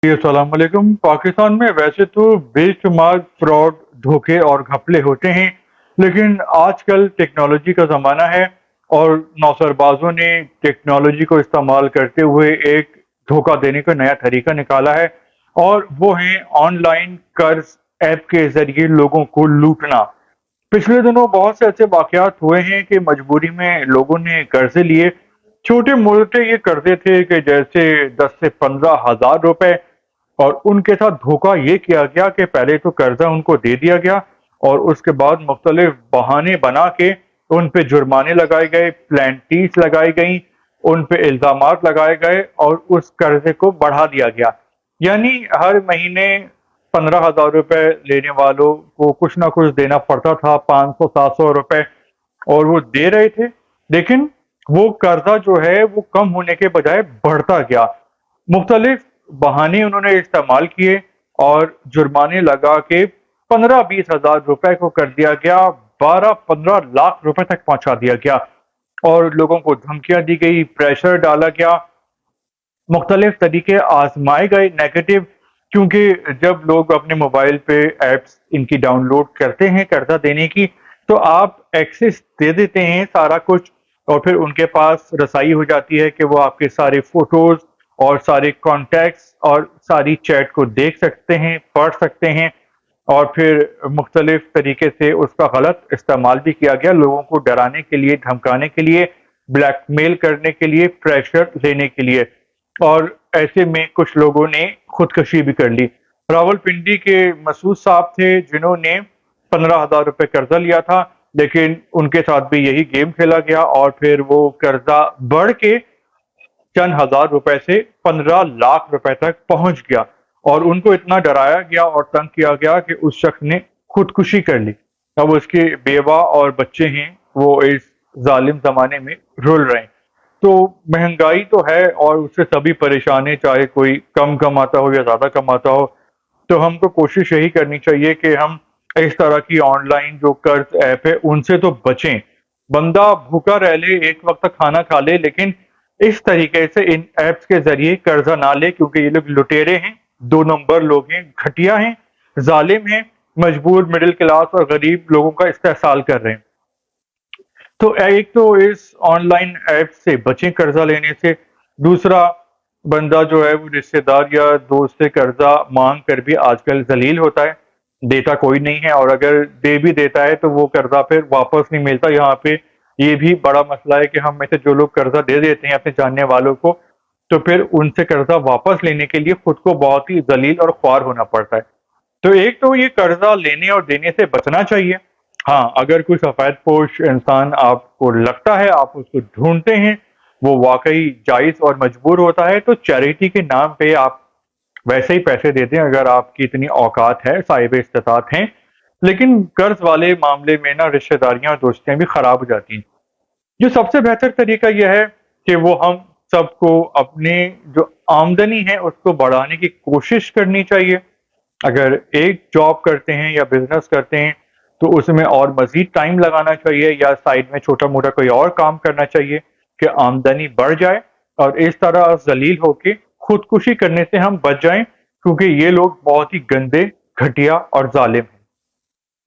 جی السلام علیکم۔ پاکستان میں ویسے تو بے شمار فراڈ، دھوکے اور گھپلے ہوتے ہیں، لیکن آج کل ٹیکنالوجی کا زمانہ ہے اور نوسر بازوں نے ٹیکنالوجی کو استعمال کرتے ہوئے ایک دھوکہ دینے کا نیا طریقہ نکالا ہے، اور وہ ہیں آن لائن قرض ایپ کے ذریعے لوگوں کو لوٹنا۔ پچھلے دنوں بہت سے ایسے واقعات ہوئے ہیں کہ مجبوری میں لوگوں نے قرضے لیے۔ چھوٹے موٹے یہ قرضے تھے کہ جیسے 10 سے 15 ہزار روپے، اور ان کے ساتھ دھوکہ یہ کیا گیا کہ پہلے تو قرضہ ان کو دے دیا گیا، اور اس کے بعد مختلف بہانے بنا کے ان پہ جرمانے لگائے گئے، پلینٹیز لگائی گئیں، ان پہ الزامات لگائے گئے اور اس قرضے کو بڑھا دیا گیا۔ یعنی ہر مہینے 15 ہزار روپے لینے والوں کو کچھ نہ کچھ دینا پڑتا تھا، 500 700 روپے، اور وہ دے رہے تھے، لیکن وہ قرضہ جو ہے وہ کم ہونے کے بجائے بڑھتا گیا۔ مختلف بہانے انہوں نے استعمال کیے اور جرمانے لگا کے 15 20 ہزار روپے کو کر دیا گیا، 12 15 لاکھ روپے تک پہنچا دیا گیا، اور لوگوں کو دھمکیاں دی گئی، پریشر ڈالا گیا، مختلف طریقے آزمائے گئے نیگیٹو، کیونکہ جب لوگ اپنے موبائل پہ ایپس ان کی ڈاؤن لوڈ کرتے ہیں قرضہ دینے کی، تو آپ ایکسس دے دیتے ہیں سارا کچھ، اور پھر ان کے پاس رسائی ہو جاتی ہے کہ وہ آپ کے سارے فوٹوز اور سارے کانٹیکٹس اور ساری چیٹ کو دیکھ سکتے ہیں، پڑھ سکتے ہیں، اور پھر مختلف طریقے سے اس کا غلط استعمال بھی کیا گیا، لوگوں کو ڈرانے کے لیے، دھمکانے کے لیے، بلیک میل کرنے کے لیے، پریشر لینے کے لیے، اور ایسے میں کچھ لوگوں نے خودکشی بھی کر لی۔ راول پنڈی کے مسعود صاحب تھے جنہوں نے 15 ہزار روپے قرضہ لیا تھا، لیکن ان کے ساتھ بھی یہی گیم کھیلا گیا، اور پھر وہ قرضہ بڑھ کے چند ہزار روپے سے 15 لاکھ روپے تک پہنچ گیا، اور ان کو اتنا ڈرایا گیا اور تنگ کیا گیا کہ اس شخص نے خودکشی کر لی۔ اب اس کے بیوہ اور بچے ہیں، وہ اس ظالم زمانے میں رول رہے ہیں۔ تو مہنگائی تو ہے اور اس سے سبھی پریشان ہیں، چاہے کوئی کم کماتا ہو یا زیادہ کماتا ہو۔ تو ہم کو کوشش یہی کرنی چاہیے کہ ہم اس طرح کی آن لائن جو قرض ایپ ہے ان سے تو بچیں۔ بندہ بھوکا رہ لے، ایک وقت کھانا کھا لے، لیکن اس طریقے سے ان ایپس کے ذریعے قرضہ نہ لے، کیونکہ یہ لوگ لٹیرے ہیں، 2 نمبر لوگ ہیں، گھٹیا ہیں، ظالم ہیں، مجبور مڈل کلاس اور غریب لوگوں کا استحصال کر رہے ہیں۔ تو ایک تو اس آن لائن ایپ سے بچیں قرضہ لینے سے۔ دوسرا، بندہ جو ہے وہ رشتہ دار یا دوست سے قرضہ مانگ کر بھی آج کل ذلیل ہوتا ہے، دیتا کوئی نہیں ہے، اور اگر دے بھی دیتا ہے تو وہ قرضہ پھر واپس نہیں ملتا۔ یہاں پہ یہ بھی بڑا مسئلہ ہے کہ ہم میں سے جو لوگ قرضہ دے دیتے ہیں اپنے جاننے والوں کو، تو پھر ان سے قرضہ واپس لینے کے لیے خود کو بہت ہی ذلیل اور خوار ہونا پڑتا ہے۔ تو ایک تو یہ قرضہ لینے اور دینے سے بچنا چاہیے۔ ہاں، اگر کوئی سفید پوش انسان آپ کو لگتا ہے، آپ اس کو ڈھونڈتے ہیں، وہ واقعی جائز اور مجبور ہوتا ہے، تو چیریٹی کے نام پہ آپ ویسے ہی پیسے دیتے ہیں اگر آپ کی اتنی اوقات ہے، صاحب استطاعت ہیں۔ لیکن قرض والے معاملے میں نا رشتہ داریاں اور دوستیاں بھی خراب ہو جاتی ہیں۔ جو سب سے بہتر طریقہ یہ ہے کہ وہ ہم سب کو اپنے جو آمدنی ہے اس کو بڑھانے کی کوشش کرنی چاہیے۔ اگر ایک جاب کرتے ہیں یا بزنس کرتے ہیں تو اس میں اور مزید ٹائم لگانا چاہیے، یا سائڈ میں چھوٹا موٹا کوئی اور کام کرنا چاہیے کہ آمدنی بڑھ جائے، اور اس طرح ذلیل ہو کے خودکشی کرنے سے ہم بچ جائیں، کیونکہ یہ لوگ بہت ہی گندے، گھٹیا اور ظالم ہیں۔